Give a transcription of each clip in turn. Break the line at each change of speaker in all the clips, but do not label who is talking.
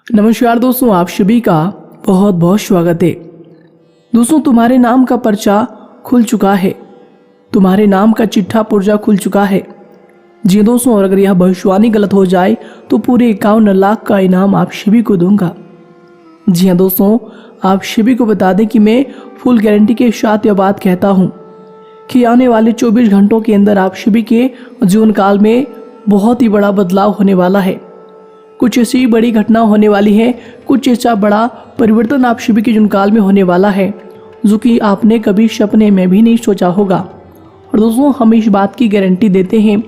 नमस्कार दोस्तों, आप सभी का बहुत बहुत स्वागत है। दोस्तों, तुम्हारे नाम का पर्चा खुल चुका है, तुम्हारे नाम का चिट्ठा पुर्जा खुल चुका है। जी दोस्तों, और अगर यह भविष्यवाणी गलत हो जाए तो पूरे 51 लाख का इनाम आप सभी को दूंगा। जी हाँ दोस्तों, आप सभी को बता दें कि मैं फुल गारंटी के साथ यह बात कहता हूँ कि आने वाले 24 घंटों के अंदर आप सभी के जीवन काल में बहुत ही बड़ा बदलाव होने वाला है। कुछ ऐसी बड़ी घटना होने वाली है, कुछ ऐसा बड़ा परिवर्तन आप सभी के जीवन काल में होने वाला है जो कि आपने कभी सपने में भी नहीं सोचा होगा। और दोस्तों, हम इस बात की गारंटी देते हैं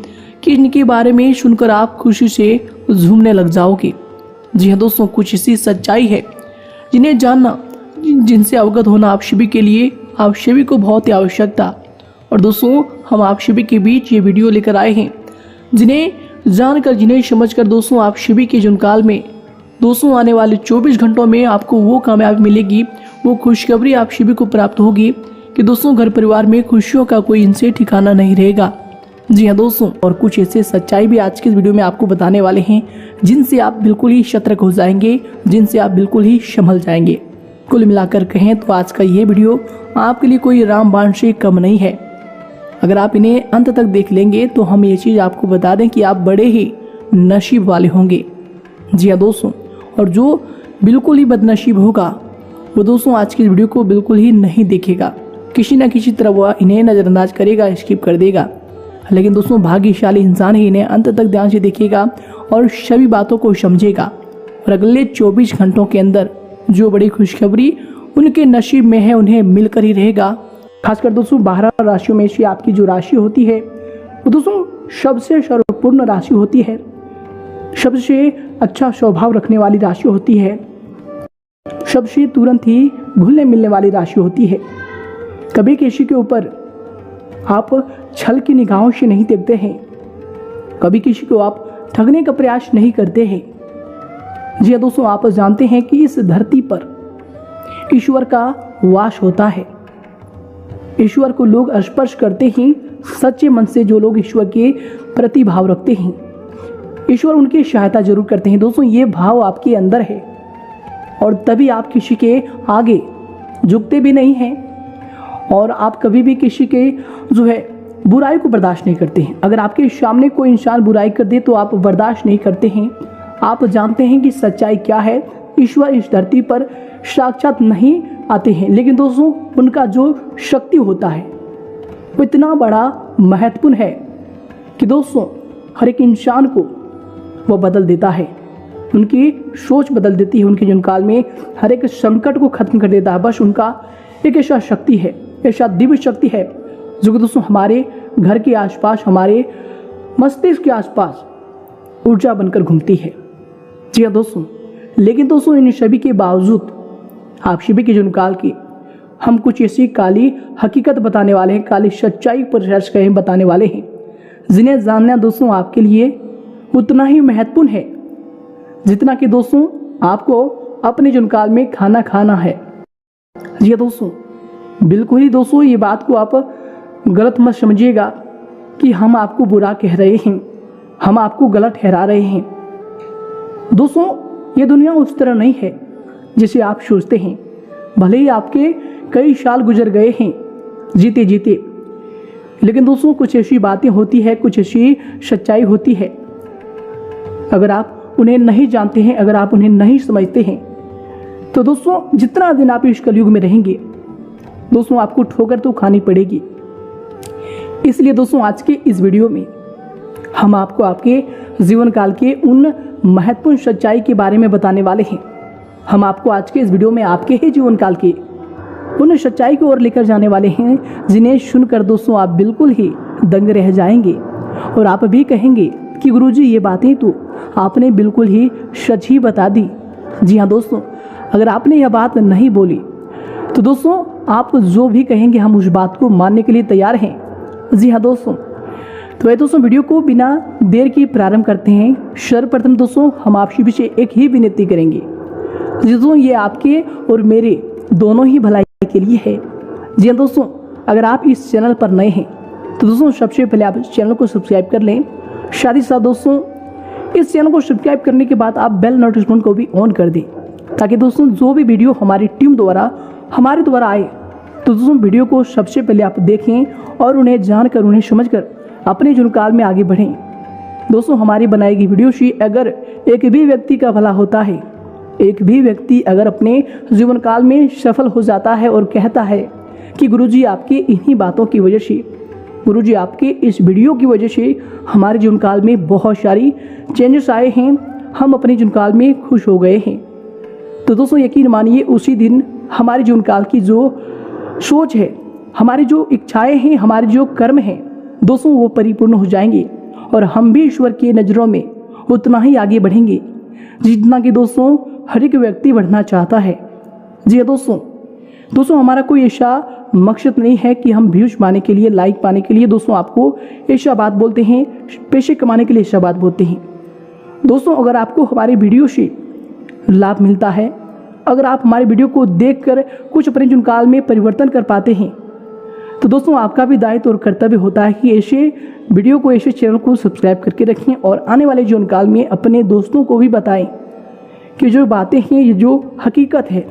कि इनके बारे में सुनकर आप खुशी से झूमने लग जाओगे। जी हाँ दोस्तों, कुछ ऐसी सच्चाई है जिन्हें जानना, जिनसे अवगत होना आप सभी के लिए, आप सभी को बहुत ही आवश्यक था। और दोस्तों, हम आप सभी के बीच ये वीडियो लेकर आए हैं जिन्हें जानकर, जिन्हें समझकर दोस्तों आप सभी के जीवन काल में दोस्तों आने वाले 24 घंटों में आपको वो कामयाबी मिलेगी, वो खुशखबरी आप सभी को प्राप्त होगी कि दोस्तों घर परिवार में खुशियों का कोई इनसे ठिकाना नहीं रहेगा। जी हाँ दोस्तों, और कुछ ऐसे सच्चाई भी आज के इस वीडियो में आपको बताने वाले हैं जिनसे आप बिल्कुल ही सतर्क हो जाएंगे, जिनसे आप बिल्कुल ही संभल जाएंगे। कुल मिलाकर कहें तो आज का ये वीडियो आपके लिए कोई रामबाण से कम नहीं है। अगर आप इन्हें अंत तक देख लेंगे तो हम ये चीज़ आपको बता दें कि आप बड़े ही नसीब वाले होंगे। जी हाँ दोस्तों, और जो बिल्कुल ही बदनसीब होगा वो दोस्तों आज की वीडियो को बिल्कुल ही नहीं देखेगा, किसी न किसी तरह वह इन्हें नज़रअंदाज करेगा, स्किप कर देगा। लेकिन दोस्तों भाग्यशाली इंसान ही इन्हें अंत तक ध्यान से देखेगा और सभी बातों को समझेगा। और अगले 24 घंटों के अंदर जो बड़ी खुशखबरी उनके नसीब में है उन्हें मिलकर ही रहेगा। खासकर दोस्तों 12 राशियों में से आपकी जो राशि होती है वो दोस्तों सबसे सर्वपूर्ण राशि होती है, सबसे अच्छा स्वभाव रखने वाली राशि होती है, सबसे तुरंत ही घुलने मिलने वाली राशि होती है। कभी किसी के ऊपर आप छल की निगाहों से नहीं देखते हैं, कभी किसी को आप ठगने का प्रयास नहीं करते हैं। जी हाँ दोस्तों, आप जानते हैं कि इस धरती पर ईश्वर का वास होता है। ईश्वर को लोग स्पर्श करते ही सच्चे मन से, जो लोग ईश्वर के प्रति भाव रखते हैं, ईश्वर उनकी सहायता जरूर करते हैं। दोस्तों ये भाव आपके अंदर है और तभी आप किसी के आगे झुकते भी नहीं हैं और आप कभी भी किसी के जो है बुराई को बर्दाश्त नहीं करते हैं। अगर आपके सामने कोई इंसान बुराई कर दे तो आप बर्दाश्त नहीं करते हैं। आप जानते हैं कि सच्चाई क्या है। ईश्वर इस धरती पर साक्षात नहीं आते हैं, लेकिन दोस्तों उनका जो शक्ति होता है वो इतना बड़ा महत्वपूर्ण है कि दोस्तों हर एक इंसान को वो बदल देता है, उनकी सोच बदल देती है, उनके जीवन काल में हर एक संकट को खत्म कर देता है। बस उनका एक ऐसा शक्ति है, ऐसा दिव्य शक्ति है जो कि दोस्तों हमारे घर के आसपास, हमारे मस्तिष्क के आसपास ऊर्जा बनकर घूमती है। जी हाँ दोस्तों, लेकिन दोस्तों इन सभी के बावजूद आप सभी के जीवन काल की हम कुछ ऐसी काली हकीकत बताने वाले हैं, काली सच्चाई पर सर्च करें बताने वाले हैं, जिन्हें जानना दोस्तों आपके लिए उतना ही महत्वपूर्ण है जितना कि दोस्तों आपको अपने जीवन काल में खाना खाना है। जी दोस्तों, बिल्कुल ही दोस्तों ये बात को आप गलत मत समझिएगा कि हम आपको बुरा कह रहे हैं, हम आपको गलत ठहरा रहे हैं। दोस्तों ये दुनिया उस तरह नहीं है जिसे आप सोचते हैं। भले ही आपके कई साल गुजर गए हैं जीते जीते, लेकिन दोस्तों कुछ ऐसी बातें होती है, कुछ ऐसी सच्चाई होती है, अगर आप उन्हें नहीं जानते हैं, अगर आप उन्हें नहीं समझते हैं तो दोस्तों जितना दिन आप इस कलयुग में रहेंगे दोस्तों आपको ठोकर तो खानी पड़ेगी। इसलिए दोस्तों आज के इस वीडियो में हम आपको आपके जीवन काल के उन महत्वपूर्ण सच्चाई के बारे में बताने वाले हैं। हम आपको आज के इस वीडियो में आपके ही जीवन काल की उन सच्चाई की ओर लेकर जाने वाले हैं जिन्हें सुनकर दोस्तों आप बिल्कुल ही दंग रह जाएंगे और आप भी कहेंगे कि गुरुजी ये बातें तो आपने बिल्कुल ही सच ही बता दी। जी हाँ दोस्तों, अगर आपने यह बात नहीं बोली तो दोस्तों आप जो भी कहेंगे हम उस बात को मानने के लिए तैयार हैं। जी हाँ दोस्तों, तो ये दोस्तों वीडियो को बिना देर की प्रारंभ करते हैं। सर्वप्रथम दोस्तों हम आप सभी से एक ही विनती करेंगे, दोस्तों ये आपके और मेरे दोनों ही भलाई के लिए है। जी हाँ दोस्तों, अगर आप इस चैनल पर नए हैं तो दोस्तों सबसे पहले आप इस चैनल को सब्सक्राइब कर लें। साथ ही साथ दोस्तों इस चैनल को सब्सक्राइब करने के बाद आप बेल नोटिफिकेशन को भी ऑन कर दें, ताकि दोस्तों जो भी वीडियो हमारी टीम द्वारा हमारे द्वारा आए तो दोस्तों वीडियो को सबसे पहले आप देखें और उन्हें जानकर उन्हें समझकर अपने जीवन काल में आगे बढ़ें। दोस्तों हमारी बनाई गई वीडियो से अगर एक भी व्यक्ति का भला होता है, एक भी व्यक्ति अगर अपने जीवन काल में सफल हो जाता है और कहता है कि गुरुजी आपकी इन्हीं बातों की वजह से, गुरुजी आपके इस वीडियो की वजह से हमारे जीवन काल में बहुत सारी चेंजेस आए हैं, हम अपने जीवन काल में खुश हो गए हैं, तो दोस्तों यकीन मानिए उसी दिन हमारे जीवन काल की जो सोच है, हमारी जो इच्छाएं हैं, हमारे जो कर्म हैं दोस्तों वो परिपूर्ण हो जाएंगे और हम भी ईश्वर की नज़रों में उतना ही आगे बढ़ेंगे जितना कि दोस्तों हर एक व्यक्ति बढ़ना चाहता है। जी हाँ दोस्तों हमारा कोई ऐसा मकसद नहीं है कि हम व्यूज पाने के लिए, लाइक पाने के लिए दोस्तों आपको ऐसा बात बोलते हैं, पैसे कमाने के लिए ऐसा बात बोलते हैं। दोस्तों अगर आपको हमारे वीडियो से लाभ मिलता है, अगर आप हमारे वीडियो को देखकर कुछ अपने जीवन काल में परिवर्तन कर पाते हैं, तो दोस्तों आपका भी दायित्व और कर्तव्य होता है कि ऐसे वीडियो को, ऐसे चैनल को सब्सक्राइब करके रखें और आने वाले जीवन काल में अपने दोस्तों को भी बताएं कि जो बातें हैं, ये जो हकीकत है,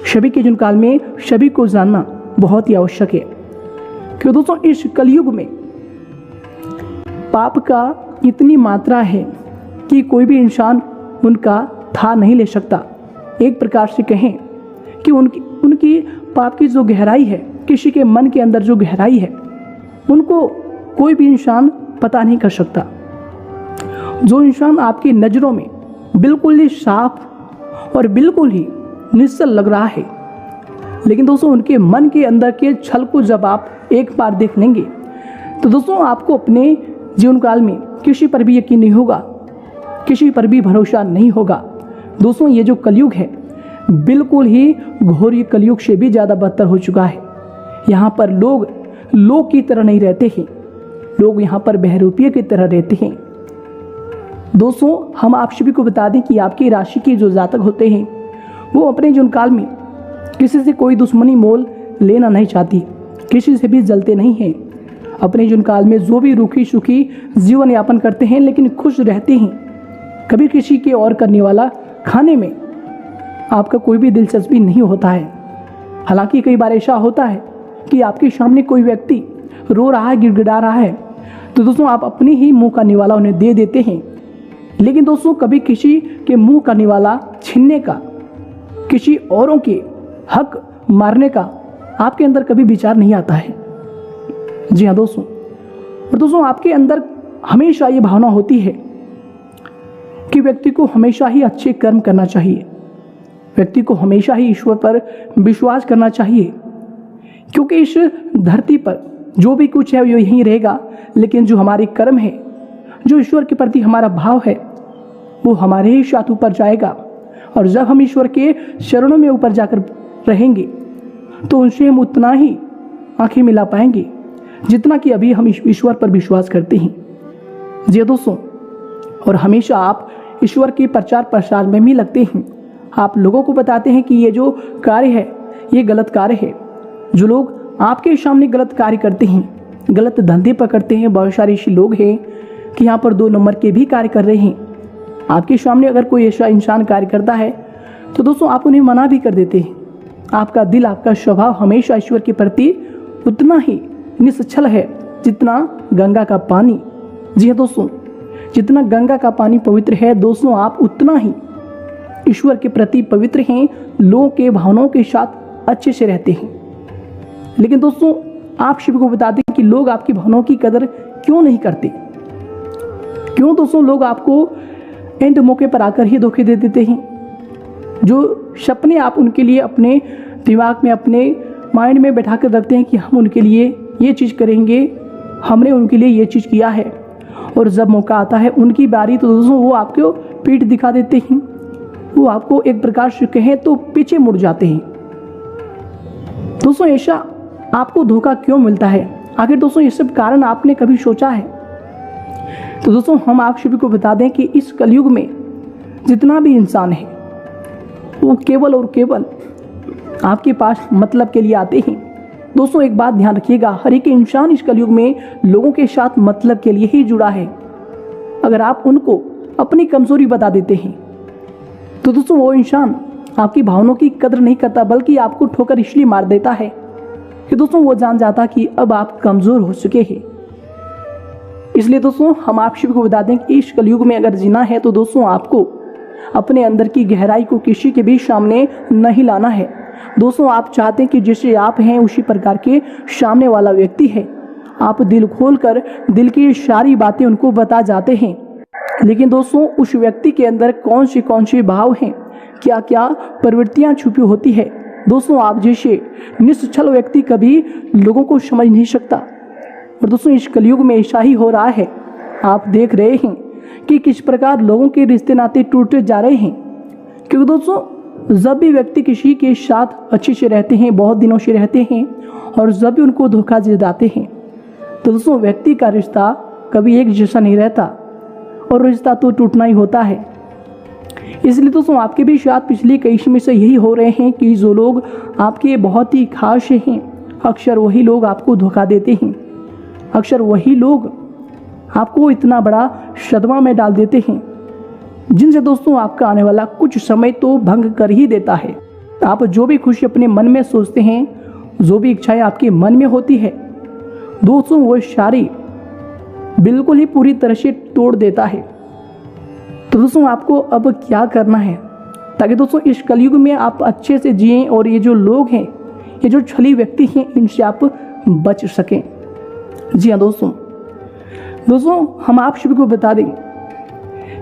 सभी के जीवन काल में सभी को जानना बहुत ही आवश्यक है। क्योंकि दोस्तों इस कलयुग में पाप का इतनी मात्रा है कि कोई भी इंसान उनका था नहीं ले सकता। एक प्रकार से कहें कि उनकी पाप की जो गहराई है, किसी के मन के अंदर जो गहराई है, उनको कोई भी इंसान पता नहीं कर सकता। जो इंसान आपकी नज़रों में बिल्कुल ही साफ और बिल्कुल ही निश्चल लग रहा है, लेकिन दोस्तों उनके मन के अंदर के छल को जब आप एक बार देख लेंगे तो दोस्तों आपको अपने जीवन काल में किसी पर भी यकीन नहीं होगा, किसी पर भी भरोसा नहीं होगा। दोस्तों ये जो कलयुग है बिल्कुल ही घोर कलयुग से भी ज़्यादा बदतर हो चुका है। यहाँ पर लोग की तरह नहीं रहते हैं, लोग यहाँ पर बहरूपिये की तरह रहते हैं। दोस्तों हम आप सभी को बता दें कि आपकी राशि के जो जातक होते हैं वो अपने जीवन काल में किसी से कोई दुश्मनी मोल लेना नहीं चाहती, किसी से भी जलते नहीं हैं। अपने जीवन काल में जो भी रूखी सूखी जीवन यापन करते हैं लेकिन खुश रहते हैं। कभी किसी के और करने वाला खाने में आपका कोई भी दिलचस्पी नहीं होता है। हालांकि कई बार ऐसा होता है कि आपके सामने कोई व्यक्ति रो रहा है, गिड़गिड़ा रहा है, तो दोस्तों आप अपने ही मुंह का निवाला उन्हें दे देते हैं। लेकिन दोस्तों कभी किसी के मुंह का निवाला छीनने का, किसी औरों के हक मारने का आपके अंदर कभी विचार नहीं आता है। जी हाँ दोस्तों, और दोस्तों आपके अंदर हमेशा ये भावना होती है कि व्यक्ति को हमेशा ही अच्छे कर्म करना चाहिए, व्यक्ति को हमेशा ही ईश्वर पर विश्वास करना चाहिए, क्योंकि इस धरती पर जो भी कुछ है वो यहीं रहेगा, लेकिन जो हमारे कर्म है, जो ईश्वर के प्रति हमारा भाव है, वो हमारे ही साथ ऊपर जाएगा। और जब हम ईश्वर के चरणों में ऊपर जाकर रहेंगे तो उनसे हम उतना ही आंखें मिला पाएंगे जितना कि अभी हम ईश्वर पर विश्वास करते हैं। जी दोस्तों, और हमेशा आप ईश्वर के प्रचार प्रसार में भी लगते हैं। आप लोगों को बताते हैं कि ये जो कार्य है ये गलत कार्य है। जो लोग आपके सामने गलत कार्य करते हैं, गलत धंधे पकड़ते हैं, बहुत सारे ऐसे लोग हैं कि यहाँ पर 2 नंबर के भी कार्य कर रहे हैं। आपके सामने अगर कोई ऐसा इंसान कार्य करता है तो दोस्तों आप उन्हें मना भी कर देते हैं। आपका दिल, आपका स्वभाव हमेशा ईश्वर के प्रति उतना ही निश्चल है जितना गंगा का पानी। जी हाँ दोस्तों, जितना गंगा का पानी पवित्र है दोस्तों, आप उतना ही ईश्वर के प्रति पवित्र हैं, लोगों के भावनाओं के साथ अच्छे से रहते हैं। लेकिन दोस्तों आप सभी को बता दें कि लोग आपकी भावनाओं की कदर क्यों नहीं करते। क्यों दोस्तों लोग आपको एंड मौके पर आकर ही धोखे दे देते हैं। जो सपने आप उनके लिए अपने दिमाग में, अपने माइंड में बैठा कर रखते हैं कि हम उनके लिए ये चीज़ करेंगे, हमने उनके लिए ये चीज़ किया है, और जब मौका आता है उनकी बारी तो दोस्तों वो आपको पीठ दिखा देते हैं, वो आपको एक प्रकार से कहें तो पीछे मुड़ जाते हैं। दोस्तों ऐसा आपको धोखा क्यों मिलता है? आखिर दोस्तों ये सब कारण आपने कभी सोचा है? तो दोस्तों हम आप सभी को बता दें कि इस कलयुग में जितना भी इंसान है वो केवल और केवल आपके पास मतलब के लिए आते हैं। दोस्तों एक बात ध्यान रखिएगा, हर एक इंसान इस कलयुग में लोगों के साथ मतलब के लिए ही जुड़ा है। अगर आप उनको अपनी कमजोरी बता देते हैं। तो दोस्तों वो इंसान आपकी भावनाओं की कदर नहीं करता, बल्कि आपको ठोकर इसलिए मार देता है कि दोस्तों वो जान जाता कि अब आप कमजोर हो चुके हैं। इसलिए दोस्तों हम आप सभी को बता दें कि इस कलयुग में अगर जीना है तो दोस्तों आपको अपने अंदर की गहराई को किसी के भी सामने नहीं लाना है। दोस्तों आप चाहते हैं कि जैसे आप हैं उसी प्रकार के सामने वाला व्यक्ति है। आप दिल खोलकर दिल की सारी बातें उनको बता जाते हैं, लेकिन दोस्तों उस व्यक्ति के अंदर कौन से भाव हैं, क्या क्या प्रवृत्तियां छुपी होती है, दोस्तों आप जैसे निश्चल व्यक्ति कभी लोगों को समझ नहीं सकता। और दोस्तों इस कलयुग में ऐसा ही हो रहा है। आप देख रहे हैं कि किस प्रकार लोगों के रिश्ते नाते टूटते जा रहे हैं, क्योंकि दोस्तों जब भी व्यक्ति किसी के साथ अच्छे से रहते हैं, बहुत दिनों से रहते हैं, और जब भी उनको धोखा दे जाते हैं, तो दोस्तों व्यक्ति का रिश्ता कभी एक जैसा नहीं रहता और रिश्ता तो टूटना ही होता है। इसलिए दोस्तों आपके भी साथ पिछले कई समय से यही हो रहे हैं कि जो लोग आपके बहुत ही खास हैं, अक्सर वही लोग आपको धोखा देते हैं, अक्सर वही लोग आपको इतना बड़ा सदमा में डाल देते हैं, जिनसे दोस्तों आपका आने वाला कुछ समय तो भंग कर ही देता है। आप जो भी खुशी अपने मन में सोचते हैं, जो भी इच्छाएं आपके मन में होती है, दोस्तों वो सारी बिल्कुल ही पूरी तरह से तोड़ देता है। तो दोस्तों आपको अब क्या करना है ताकि दोस्तों इस कलयुग में आप अच्छे से जिएं और ये जो लोग हैं, ये जो छली व्यक्ति हैं, इनसे आप बच सकें। जी हाँ दोस्तों हम आप सभी को बता दें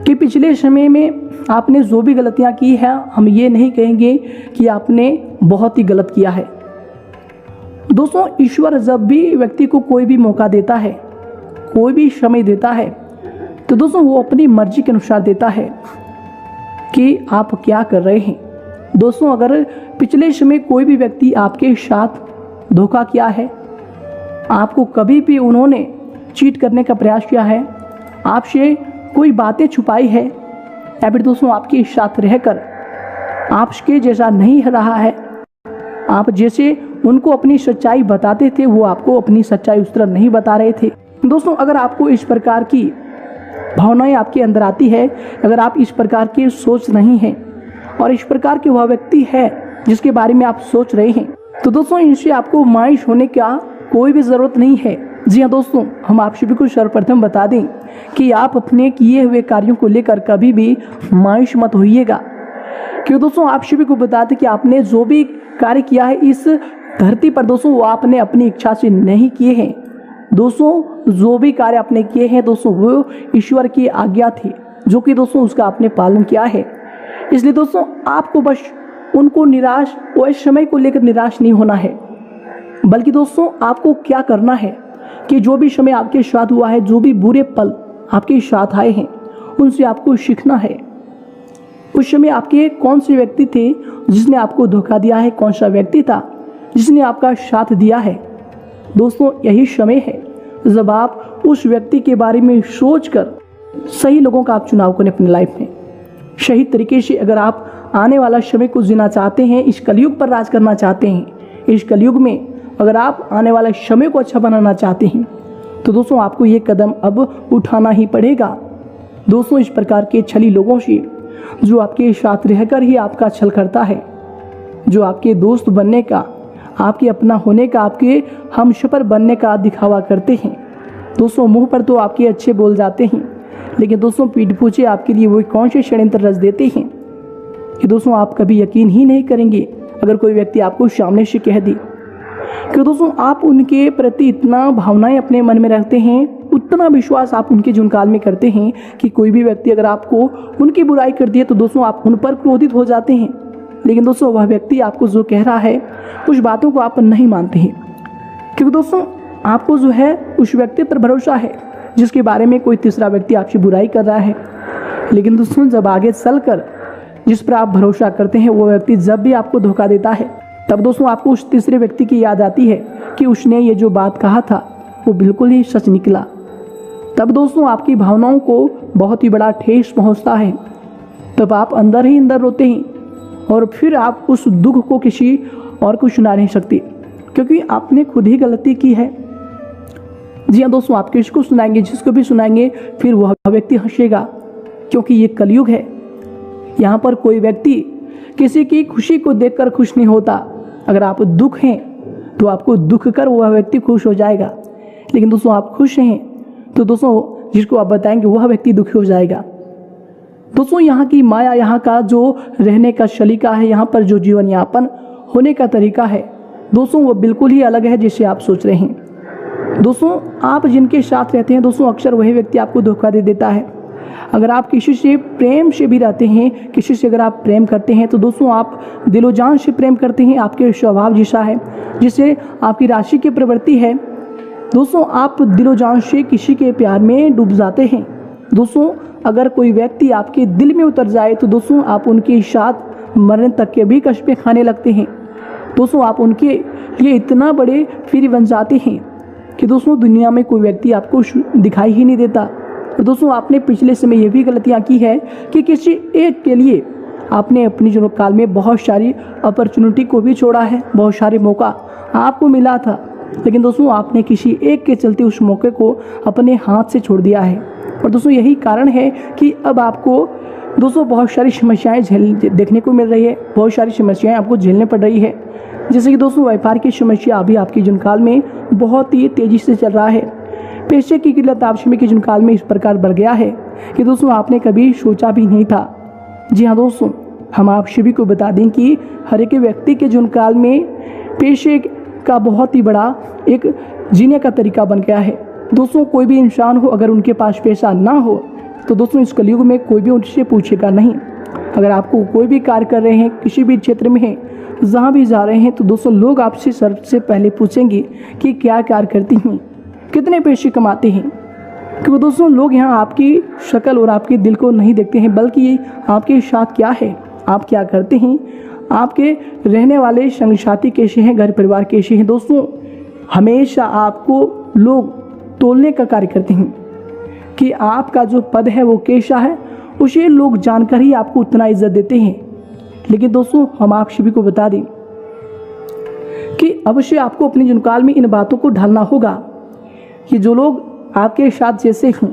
कि पिछले समय में आपने जो भी गलतियां की है, हम ये नहीं कहेंगे कि आपने बहुत ही गलत किया है। दोस्तों ईश्वर जब भी व्यक्ति को कोई भी मौका देता है, कोई भी समय देता है, तो दोस्तों वो अपनी मर्जी के अनुसार देता है कि आप क्या कर रहे हैं। दोस्तों अगर पिछले समय कोई भी व्यक्ति आपके साथ धोखा किया है, आपको कभी भी उन्होंने चीट करने का प्रयास किया है, आपसे कोई बातें छुपाई है, या फिर दोस्तों आपके साथ रहकर आपके जैसा नहीं रहा है, आप जैसे उनको अपनी सच्चाई बताते थे वो आपको अपनी सच्चाई उस तरह नहीं बता रहे थे। दोस्तों अगर आपको इस प्रकार की भावनाएं आपके अंदर आती है, अगर आप इस प्रकार की सोच नहीं हैं और इस प्रकार के वह व्यक्ति है जिसके बारे में आप सोच रहे हैं, तो दोस्तों इनसे आपको मायूस होने का कोई भी ज़रूरत नहीं है। जी हाँ दोस्तों हम आप सभी को सर्वप्रथम बता दें कि आप अपने किए हुए कार्यों को लेकर कभी भी मायूस मत होइएगा, क्योंकि दोस्तों आप सभी को बता दें कि आपने जो भी कार्य किया है इस धरती पर दोस्तों वो आपने अपनी इच्छा से नहीं किए हैं। दोस्तों जो भी कार्य आपने किए हैं दोस्तों वो ईश्वर की आज्ञा थी, जो कि दोस्तों उसका आपने पालन किया है। इसलिए दोस्तों आपको बस उनको निराश और इस समय को लेकर निराश नहीं होना है, बल्कि दोस्तों आपको क्या करना है कि जो भी समय आपके साथ हुआ है, जो भी बुरे पल आपके साथ आए हैं, उनसे आपको सीखना है। उस समय आपके कौन से व्यक्ति थे जिसने आपको धोखा दिया है, कौन सा व्यक्ति था जिसने आपका साथ दिया है। दोस्तों यही समय है जब आप उस व्यक्ति के बारे में सोचकर सही लोगों का आप चुनाव करें अपनी लाइफ में। सही तरीके से अगर आप आने वाला समय को जीना चाहते हैं, इस कलयुग पर राज करना चाहते हैं, इस कलयुग में अगर आप आने वाले समय को अच्छा बनाना चाहते हैं, तो दोस्तों आपको ये कदम अब उठाना ही पड़ेगा। दोस्तों इस प्रकार के छली लोगों से जो आपके साथ रहकर ही आपका छल करता है, जो आपके दोस्त बनने का, आपके अपना होने का, आपके हमसफर बनने का दिखावा करते हैं, दोस्तों मुंह पर तो आपके अच्छे बोल जाते हैं, लेकिन दोस्तों पीठ पीछे आपके लिए वो कौन से षड्यंत्र रच देते हैं कि दोस्तों आप कभी यकीन ही नहीं करेंगे अगर कोई व्यक्ति आपको सामने से कह दे कि दोस्तों आप उनके प्रति इतना भावनाएं अपने मन में रखते हैं, उतना विश्वास आप उनके जुनकाल में करते हैं कि कोई भी व्यक्ति अगर आपको उनकी बुराई कर दिए तो दोस्तों आप उन पर क्रोधित हो जाते हैं। लेकिन दोस्तों वह व्यक्ति आपको जो कह रहा है कुछ बातों को आप नहीं मानते हैं, क्योंकि दोस्तों आपको जो है उस व्यक्ति पर भरोसा है जिसके बारे में कोई तीसरा व्यक्ति आपसे बुराई कर रहा है। लेकिन दोस्तों जब आगे चलकर जिस पर आप भरोसा करते हैं वो व्यक्ति जब भी आपको धोखा देता है, तब दोस्तों आपको उस तीसरे व्यक्ति की याद आती है कि उसने ये जो बात कहा था वो बिल्कुल ही सच निकला। तब दोस्तों आपकी भावनाओं को बहुत ही बड़ा ठेस पहुंचता है, तब आप अंदर ही अंदर रोते हैं और फिर आप उस दुख को किसी और को सुना नहीं सकते, क्योंकि आपने खुद ही गलती की है। जी हाँ दोस्तों, आप किसको सुनाएंगे, जिसको भी सुनाएंगे फिर वह व्यक्ति हंसेगा, क्योंकि ये कलयुग है। यहाँ पर कोई व्यक्ति किसी की खुशी को देखकर खुश नहीं होता। अगर आप दुख हैं तो आपको दुख कर वह व्यक्ति खुश हो जाएगा, लेकिन दोस्तों आप खुश हैं तो दोस्तों जिसको आप बताएंगे वह व्यक्ति दुखी हो जाएगा। दोस्तों यहाँ की माया, यहाँ का जो रहने का सलीका है, यहाँ पर जो जीवन यापन होने का तरीका है दोस्तों वो बिल्कुल ही अलग है जिससे आप सोच रहे हैं। दोस्तों आप जिनके साथ रहते हैं दोस्तों अक्सर वही व्यक्ति आपको धोखा दे देता है। अगर आप किसी से प्रेम से भी रहते हैं, किसी से अगर आप प्रेम करते हैं तो दोस्तों आप दिलो जान से प्रेम करते हैं, आपके स्वभाव जैसा है, जिससे आपकी राशि की प्रवृत्ति है। दोस्तों आप दिलो जान से किसी के प्यार में डूब जाते हैं। दोस्तों अगर कोई व्यक्ति आपके दिल में उतर जाए तो दोस्तों आप उनके साथ मरने तक के भी कष्ट खाने लगते हैं। दोस्तों आप उनके लिए इतना बड़े फिर बन जाते हैं कि दोस्तों दुनिया में कोई व्यक्ति आपको दिखाई ही नहीं देता। और दोस्तों आपने पिछले समय ये भी गलतियाँ की है कि किसी एक के लिए आपने अपनी जीवन काल में बहुत सारी अपॉर्चुनिटी को भी छोड़ा है, बहुत सारे मौका आपको मिला था, लेकिन दोस्तों आपने किसी एक के चलते उस मौके को अपने हाथ से छोड़ दिया है। और दोस्तों यही कारण है कि अब आपको दोस्तों बहुत सारी समस्याएं देखने को मिल रही है, बहुत सारी समस्याएं आपको झेलने पड़ रही है। जैसे कि दोस्तों व्यापार की समस्या अभी आपके जीवन काल में बहुत ही तेज़ी से चल रहा है। पैसे की किल्लत आप समय के जीवन काल में इस प्रकार बढ़ गया है कि दोस्तों आपने कभी सोचा भी नहीं था। जी हाँ दोस्तों, हम आप सभी को बता दें कि हर एक व्यक्ति के जीवन काल में पैसे का बहुत ही बड़ा एक जीने का तरीका बन गया है। दोस्तों कोई भी इंसान हो, अगर उनके पास पैसा ना हो तो दोस्तों इस कलयुग में कोई भी उनसे पूछेगा नहीं। अगर आपको कोई भी कार्य कर रहे हैं, किसी भी क्षेत्र में हैं, जहाँ भी जा रहे हैं, तो दोस्तों लोग आपसे सबसे पहले पूछेंगे कि क्या कार्य करती हैं, कितने पैसे कमाते हैं। क्योंकि दोस्तों लोग यहाँ आपकी शक्ल और आपके दिल को नहीं देखते हैं, बल्कि ये आपके साथ क्या है, आप क्या करते हैं, आपके रहने वाले संग साथी कैसे हैं, घर परिवार कैसे हैं। दोस्तों हमेशा आपको लोग तोलने का कार्य करते हैं कि आपका जो पद है वो कैसा है, उसे लोग जानकर ही आपको उतना इज्जत देते हैं। लेकिन दोस्तों हम आप सभी को बता दें कि अवश्य आपको अपने जीवन काल में इन बातों को ढालना होगा कि जो लोग आपके साथ जैसे हों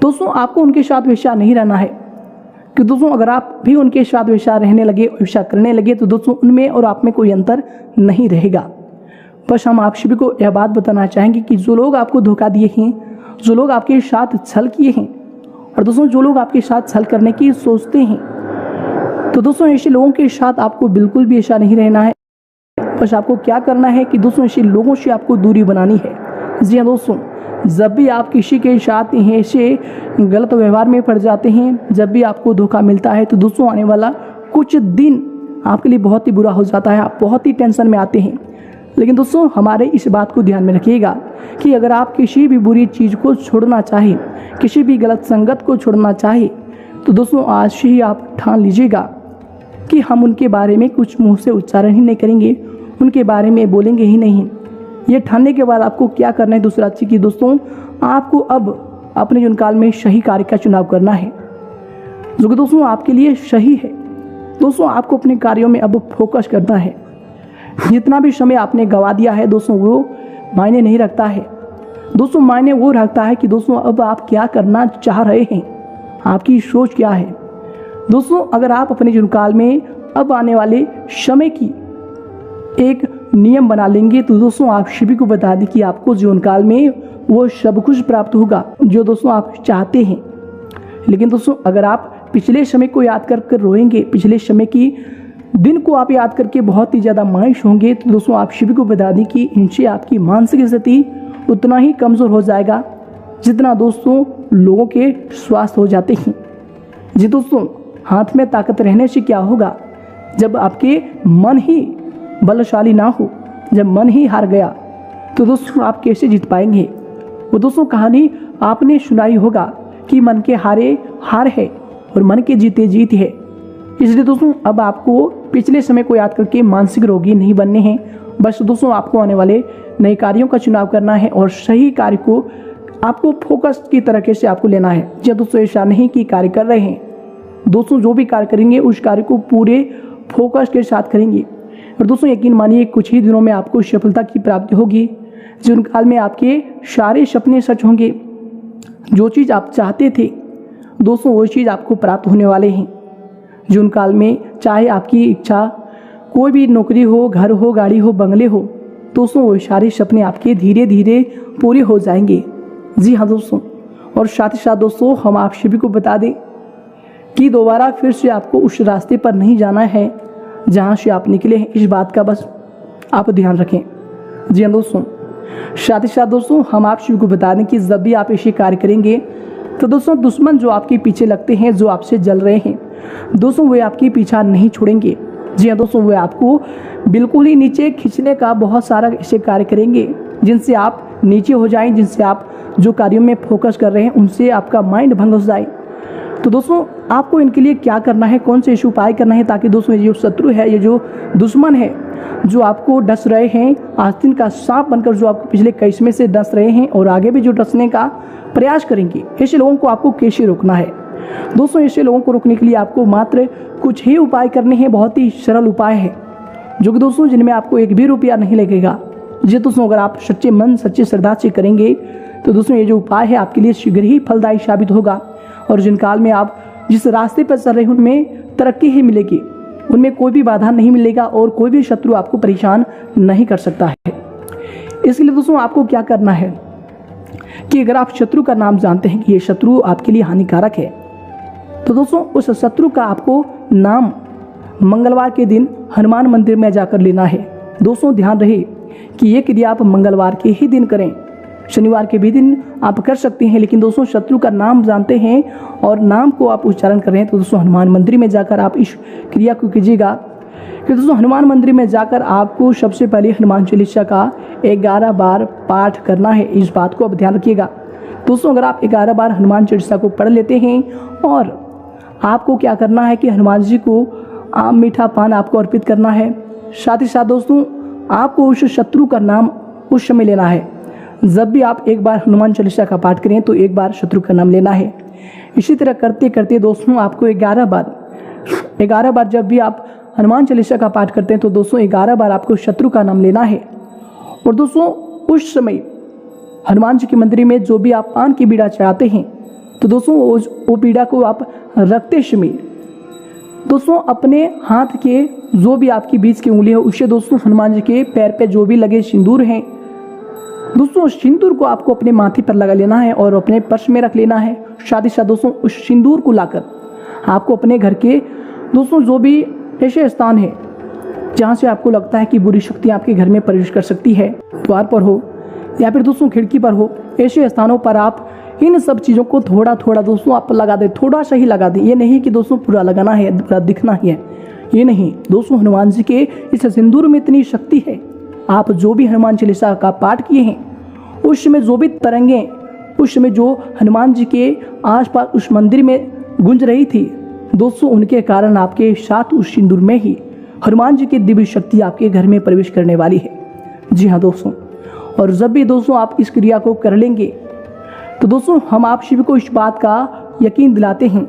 दोस्तों आपको उनके साथ वैसा नहीं रहना है। कि दोस्तों अगर आप भी उनके साथ वैसा रहने लगे, वैसा करने लगे तो दोस्तों उनमें और आप में कोई अंतर नहीं रहेगा। बस हम आप सभी को यह बात बताना चाहेंगे कि जो लोग आपको धोखा दिए हैं, जो लोग आपके साथ छल किए हैं, और दोस्तों जो लोग आपके साथ छल करने की सोचते हैं, तो दोस्तों ऐसे लोगों के साथ आपको बिल्कुल भी ऐसा नहीं रहना है। बस आपको क्या करना है कि दोस्तों ऐसे लोगों से आपको दूरी बनानी है। जी हाँ दोस्तों, जब भी आप किसी के साथ ऐसे गलत व्यवहार में पड़ जाते हैं, जब भी आपको धोखा मिलता है, तो दोस्तों आने वाला कुछ दिन आपके लिए बहुत ही बुरा हो जाता है, आप बहुत ही टेंशन में आते हैं। लेकिन दोस्तों हमारे इस बात को ध्यान में रखिएगा कि अगर आप किसी भी बुरी चीज़ को छोड़ना चाहें, किसी भी गलत संगत को छोड़ना चाहें, तो दोस्तों आज से ही आप ठान लीजिएगा कि हम उनके बारे में कुछ मुंह से उच्चारण ही नहीं करेंगे, उनके बारे में बोलेंगे ही नहीं। ये ठानने के बाद आपको क्या करना है दूसरा चीज़ कि दोस्तों आपको अब अपने जीवन काल में सही कार्य का चुनाव करना है, जो कि दोस्तों आपके लिए सही है। दोस्तों आपको अपने कार्यों में अब फोकस करना है। जितना भी समय आपने गवा दिया है दोस्तों वो मायने नहीं रखता है। दोस्तों मायने वो रखता है कि दोस्तों अब आप क्या करना चाह रहे हैं, आपकी सोच क्या है। दोस्तों अगर आप अपने जीवन काल में अब आने वाले समय की एक नियम बना लेंगे तो दोस्तों आप सभी को बता दें कि आपको जीवन काल में वो सब कुछ प्राप्त होगा जो दोस्तों आप चाहते हैं। लेकिन दोस्तों अगर आप पिछले समय को याद कर कर रोएंगे, पिछले समय की दिन को आप याद करके बहुत ही ज़्यादा मायूस होंगे, तो दोस्तों आप सभी को बता दें कि इनसे आपकी मानसिक स्थिति उतना ही कमज़ोर हो जाएगा जितना दोस्तों लोगों के स्वास्थ्य हो जाते हैं। जी दोस्तों, हाथ में ताकत रहने से क्या होगा, जब आपके मन ही बलशाली ना हो, जब मन ही हार गया तो दोस्तों आप कैसे जीत पाएंगे। वो दोस्तों कहानी आपने सुनाई होगा कि मन के हारे हार है और मन के जीते जीत है। इसलिए दोस्तों अब आपको पिछले समय को याद करके मानसिक रोगी नहीं बनने हैं। बस दोस्तों आपको आने वाले नए कार्यों का चुनाव करना है और सही कार्य को आपको फोकस की तरीके से आपको लेना है। जब दोस्तों ऐसा नहीं कि कार्य कर रहे हैं, दोस्तों जो भी कार्य करेंगे उस कार्य को पूरे फोकस के साथ करेंगे। और दोस्तों यकीन मानिए कुछ ही दिनों में आपको सफलता की प्राप्ति होगी। जीवन काल में आपके सारे सपने सच होंगे। जो चीज़ आप चाहते थे दोस्तों वो चीज़ आपको प्राप्त होने वाले हैं। जून काल में चाहे आपकी इच्छा कोई भी नौकरी हो, घर हो, गाड़ी हो, बंगले हो, दोस्तों वो सारे सपने आपके धीरे धीरे पूरे हो जाएंगे। जी हाँ दोस्तों, और साथ ही साथ दोस्तों हम आप सभी को बता दें कि दोबारा फिर से आपको उस रास्ते पर नहीं जाना है जहाँ से आप निकले हैं। इस बात का बस आप ध्यान रखें। जी हाँ दोस्तों, साथ ही साथ दोस्तों हम आप सभी को बता दें कि जब भी आप ऐसे कार्य करेंगे तो दोस्तों दुश्मन जो आपके पीछे लगते हैं, जो आपसे जल रहे हैं, दोस्तों वे आपके पीछा नहीं छोड़ेंगे। जी हाँ दोस्तों, वे आपको बिल्कुल ही नीचे खींचने का बहुत सारा ऐसे कार्य करेंगे जिनसे आप नीचे हो जाएं, जिनसे आप जो कार्यों में फोकस कर रहे हैं उनसे आपका माइंड भंग हो जाए। तो दोस्तों आपको इनके लिए क्या करना है, कौन से ऐसे उपाय करना है ताकि दोस्तों ये जो शत्रु है, ये जो दुश्मन है, जो आपको डस रहे हैं, आस्तीन का सांप बनकर जो आपको पिछले कई समय से डस रहे हैं और आगे भी जो डसने का प्रयास करेंगे, ऐसे लोगों को आपको कैसे रोकना है। दोस्तों ऐसे लोगों को रोकने के लिए आपको मात्र कुछ ही उपाय करने हैं। बहुत ही सरल उपाय है जो कि दोस्तों जिनमें आपको एक भी रुपया नहीं लगेगा। जी दोस्तों, अगर आप सच्चे मन, सच्चे श्रद्धा से करेंगे तो दोस्तों ये जो उपाय है आपके लिए शीघ्र ही फलदायी साबित होगा और जिन काल में आप जिस रास्ते पर चल रहे हैं उनमें तरक्की ही मिलेगी, उनमें कोई भी बाधा नहीं मिलेगा और कोई भी शत्रु आपको परेशान नहीं कर सकता है। इसलिए दोस्तों आपको क्या करना है कि अगर आप शत्रु का नाम जानते हैं कि ये शत्रु आपके लिए हानिकारक है, तो दोस्तों उस शत्रु का आपको नाम मंगलवार के दिन हनुमान मंदिर में जाकर लेना है। दोस्तों ध्यान रहे कि ये क्रिया आप मंगलवार के ही दिन करें, शनिवार के भी दिन आप कर सकते हैं, लेकिन दोस्तों शत्रु का नाम जानते हैं और नाम को आप उच्चारण कर रहे हैं तो दोस्तों हनुमान मंदिर में जाकर आप इस क्रिया को कीजिएगा। कि दोस्तों हनुमान मंदिर में जाकर आपको सबसे पहले हनुमान चालीसा का 11 बार पाठ करना है। इस बात को आप ध्यान रखिएगा। दोस्तों अगर आप 11 बार हनुमान चालीसा को पढ़ लेते हैं और आपको क्या करना है कि हनुमान जी को आम मीठा पान आपको अर्पित करना है। साथ ही साथ दोस्तों आपको उस शत्रु का नाम उस समय लेना है। जब भी आप एक बार हनुमान चालीसा का पाठ करें तो एक बार शत्रु का नाम लेना है। इसी तरह करते करते दोस्तों आपको 11 बार जब भी आप हनुमान चालीसा का पाठ करते हैं तो दोस्तों 11 बार आपको शत्रु का नाम लेना है। और दोस्तों उस समय हनुमान जी के मंदिर में जो भी आप पान की बीड़ा चढ़ाते हैं तो दोस्तों वो बीड़ा को आप रखते समय दोस्तों अपने हाथ के जो भी आपकी बीच की उंगली है उससे दोस्तों हनुमान जी के पैर पे जो भी लगे सिंदूर हैं दोस्तों सिंदूर को आपको अपने माथे पर लगा लेना है और अपने पर्स में रख लेना है। साथ ही साथ दोस्तों उस सिंदूर को लाकर आपको अपने घर के दोस्तों जो भी ऐसे स्थान है जहाँ से आपको लगता है कि बुरी शक्ति आपके घर में प्रवेश कर सकती है, द्वार पर हो या फिर दोस्तों खिड़की पर हो, ऐसे स्थानों पर आप इन सब चीज़ों को थोड़ा थोड़ा दोस्तों आप लगा दें, थोड़ा सा ही लगा दें। ये नहीं कि दोस्तों पूरा लगाना है, पूरा दिखना ही है, ये नहीं। दोस्तों हनुमान जी के इस सिंदूर में इतनी शक्ति है, आप जो भी हनुमान चालीसा का पाठ किए हैं उस समय जो भी तरंगें उस समय जो हनुमान जी के आसपास उस मंदिर में गूंज रही थी दोस्तों उनके कारण आपके साथ उस सिंदूर में ही हनुमान जी की दिव्य शक्ति आपके घर में प्रवेश करने वाली है। जी हाँ दोस्तों, और जब भी दोस्तों आप इस क्रिया को कर लेंगे तो दोस्तों हम आप सभी को इस बात का यकीन दिलाते हैं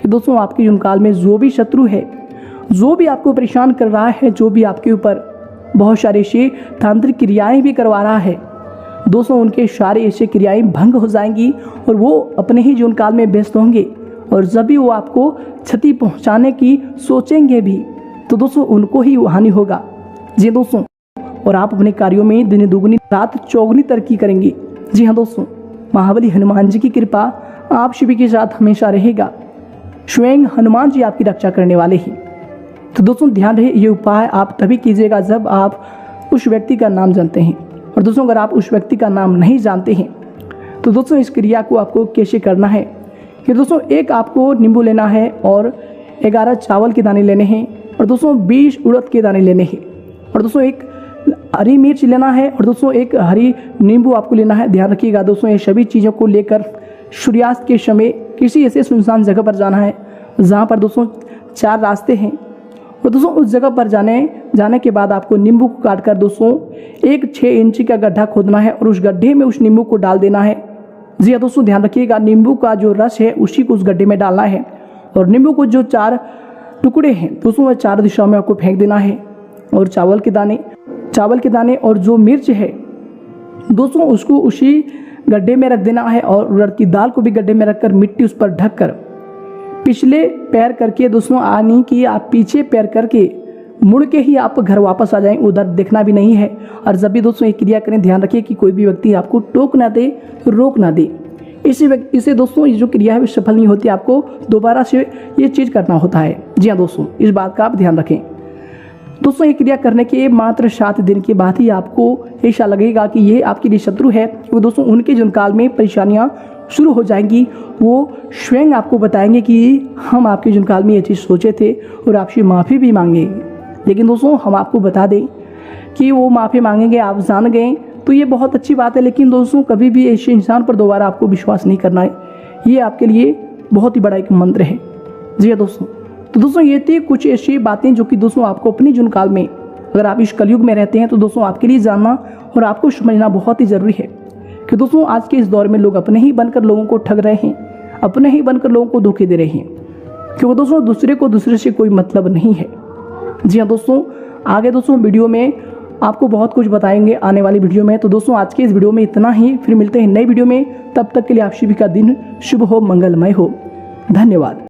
कि दोस्तों आपके जीवन काल में जो भी शत्रु है, जो भी आपको परेशान कर रहा है, जो भी आपके ऊपर बहुत सारे ऐसे तांत्रिक क्रियाएं भी करवा रहा है दोस्तों उनके सारे ऐसे क्रियाएं भंग हो जाएंगी और वो अपने ही जीवन काल में व्यस्त होंगे। और जब भी वो आपको क्षति पहुंचाने की सोचेंगे भी तो दोस्तों उनको ही हानि होगा। जी दोस्तों, और आप अपने कार्यों में दिन दुगनी रात चौगुनी तरक्की करेंगे। जी हाँ दोस्तों, महाबली हनुमान जी की कृपा आप सभी के साथ हमेशा रहेगा। स्वयं हनुमान जी आपकी रक्षा करने वाले ही। तो दोस्तों ध्यान रहे, ये उपाय आप तभी कीजिएगा जब आप उस व्यक्ति का नाम जानते हैं। और दोस्तों अगर आप उस व्यक्ति का नाम नहीं जानते हैं तो दोस्तों इस क्रिया को आपको कैसे करना है कि दोस्तों एक आपको नींबू लेना है और 11 चावल के दाने लेने हैं और दोस्तों 20 उड़द के दाने लेने हैं और दोस्तों एक हरी मिर्च लेना है और दोस्तों एक हरी नींबू आपको लेना है। ध्यान रखिएगा दोस्तों ये सभी चीज़ों को लेकर सूर्यास्त के समय किसी ऐसे सुनसान जगह पर जाना है जहाँ पर दोस्तों 4 रास्ते हैं और दोस्तों उस जगह पर जाने के बाद आपको नींबू को काट कर दोस्तों एक 6 इंची का गड्ढा खोदना है और उस गड्ढे में उस नींबू को डाल देना है। जी हाँ दोस्तों, ध्यान रखिएगा नींबू का जो रस है उसी को उस गड्ढे में डालना है और नींबू को जो 4 टुकड़े हैं दोस्तों वह 4 दिशाओं में आपको फेंक देना है। और चावल के दाने और जो मिर्च है दोस्तों उसको उसी गड्ढे में रख देना है और उड़द की दाल को भी गड्ढे में रखकर मिट्टी उस पर ढककर पिछले पैर करके दोस्तों आनी कि आप पीछे पैर करके मुड़ के ही आप घर वापस आ जाएं, उधर देखना भी नहीं है। और जब भी दोस्तों ये क्रिया करें ध्यान रखिए कि कोई भी व्यक्ति आपको टोक ना दे, रोक ना दे। इसे दोस्तों ये जो क्रिया है वो सफल नहीं होती, आपको दोबारा से ये चीज़ करना होता है। जी हाँ दोस्तों, इस बात का आप ध्यान रखें। दोस्तों ये क्रिया करने के मात्र 7 दिन के बाद ही आपको ऐसा लगेगा कि ये आपके लिए शत्रु है। वो दोस्तों उनके जीवन काल में परेशानियाँ शुरू हो जाएंगी। वो स्वयं आपको बताएंगे कि हम आपके जीवन काल में ये चीज़ सोचे थे और आपसे माफ़ी भी मांगेंगे। लेकिन दोस्तों हम आपको बता दें कि वो माफ़ी मांगेंगे, आप जान गए तो ये बहुत अच्छी बात है। लेकिन दोस्तों कभी भी ऐसे इंसान पर दोबारा आपको विश्वास नहीं करना है, ये आपके लिए बहुत ही बड़ा एक मंत्र है। जी हाँ दोस्तों, तो दोस्तों ये थी कुछ ऐसी बातें जो कि दोस्तों आपको अपने जीवन काल में, अगर आप इस कलयुग में रहते हैं तो दोस्तों आपके लिए जानना और आपको समझना बहुत ही ज़रूरी है कि दोस्तों आज के इस दौर में लोग अपने ही बनकर लोगों को ठग रहे हैं, अपने ही बनकर लोगों को धोखे दे रहे हैं, क्योंकि दोस्तों दूसरे से कोई मतलब नहीं है। जी हाँ दोस्तों, आगे दोस्तों वीडियो में आपको बहुत कुछ बताएंगे आने वाली वीडियो में। तो दोस्तों आज के इस वीडियो में इतना ही, फिर मिलते हैं नई वीडियो में। तब तक के लिए आप सभी का दिन शुभ हो, मंगलमय हो। धन्यवाद।